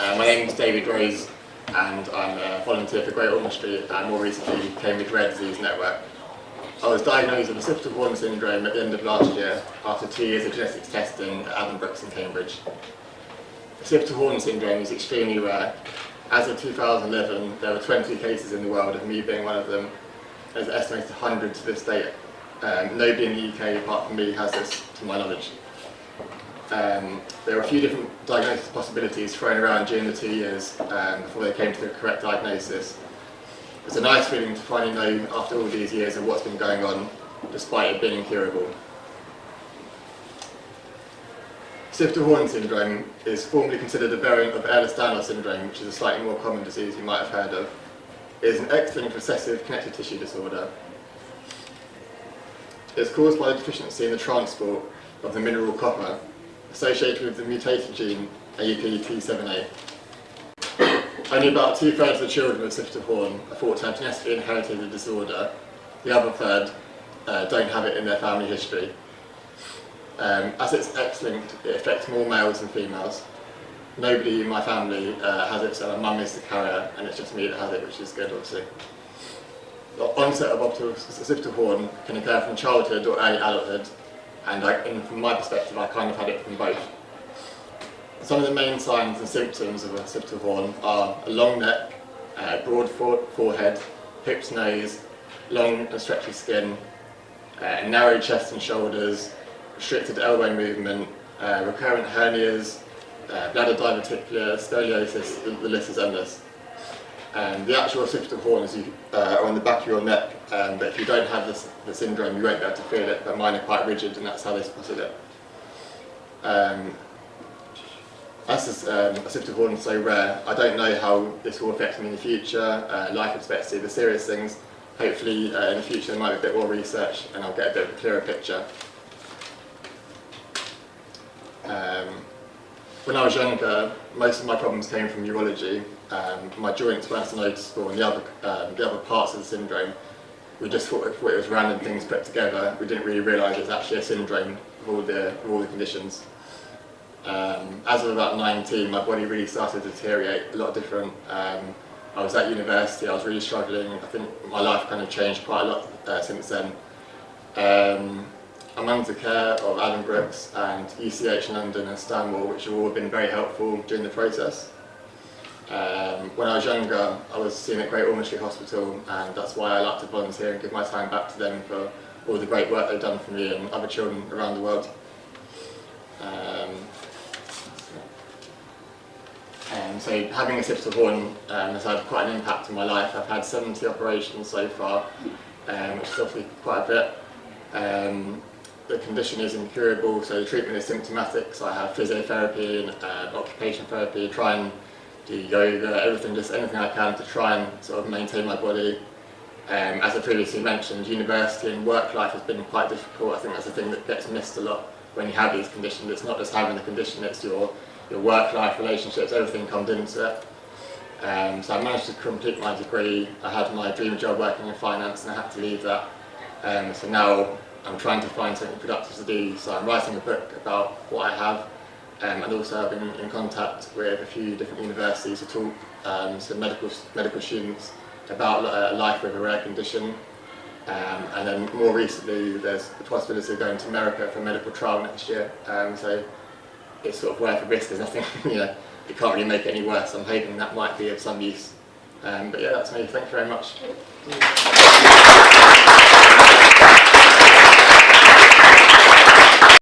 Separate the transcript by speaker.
Speaker 1: My name is David Rose and I'm a volunteer for Great Ormond Street and more recently Cambridge Rare Disease Network. I was diagnosed with Occipital Horn Syndrome at the end of last year after 2 years of genetics testing at Addenbrooke's in Cambridge. Occipital Horn Syndrome is extremely rare. As of 2011, there were 20 cases in the world, of me being one of them. There's an estimated 100 to this date. Nobody in the UK apart from me has this, to my knowledge. There were a few different diagnosis possibilities thrown around during the 2 years before they came to the correct diagnosis. It's a nice feeling to finally know after all these years of what's been going on, despite it being incurable. Occipital Horn Syndrome is formally considered a variant of Ehlers-Danlos syndrome, which is a slightly more common disease you might have heard of. It is an X-linked recessive connective tissue disorder. It's caused by the deficiency in the transport of the mineral copper, associated with the mutated gene APT7A. Only about 2/3 of the children with Occipital Horn are thought to have genetically inherited the disorder. The other third don't have it in their family history. As it's X-linked, it affects more males than females. Nobody in my family has it, so my mum is the carrier, and it's just me that has it, which is good, obviously. The onset of Occipital Horn can occur from childhood or early adulthood, and from my perspective, I kind of had it from both. Some of the main signs and symptoms of Occipital Horn are a long neck, broad forehead, hips, nose, long and stretchy skin, narrow chest and shoulders, restricted elbow movement, recurrent hernias, bladder diverticular, scoliosis, the list is endless. The actual Occipital horn are on the back of your neck, but if you don't have the syndrome you won't be able to feel it, but mine are quite rigid and that's how they spotted it. As this Occipital horn is so rare, I don't know how this will affect me in the future, life expectancy, the serious things. Hopefully in the future there might be a bit more research and I'll get a bit of a clearer picture. When I was younger, most of my problems came from neurology. My joints weren't so noticeable, and the other parts of the syndrome, we just thought it was random things put together. We didn't really realise it was actually a syndrome of all the conditions. As of about 19, my body really started to deteriorate, a lot different. I was at university, I was really struggling. I think my life kind of changed quite a lot since then. I'm under the care of Addenbrooke's and UCH in London and Stanmore, which have all been very helpful during the process. When I was younger, I was seen at Great Ormond Street Hospital, and that's why I like to volunteer and give my time back to them for all the great work they've done for me and other children around the world. So having Occipital Horn has had quite an impact on my life. I've had 70 operations so far, which is obviously quite a bit. The condition is incurable, so the treatment is symptomatic, so I have physiotherapy and occupation therapy, try and do yoga, anything I can to try and sort of maintain my body. As I previously mentioned, university and work life has been quite difficult. I think that's the thing that gets missed a lot when you have these conditions. It's not just having the condition, it's your work life, relationships, everything comes into it. So I managed to complete my degree. I had my dream job working in finance and I had to leave that. So now I'm trying to find something productive to do, so I'm writing a book about what I have, and also I've been in contact with a few different universities to talk to medical students about life with a rare condition. And then more recently there's the possibility of going to America for a medical trial next year, so it's sort of worth a risk. There's nothing, it can't really make it any worse. I'm hoping that might be of some use. But yeah, that's me. Thank you very much.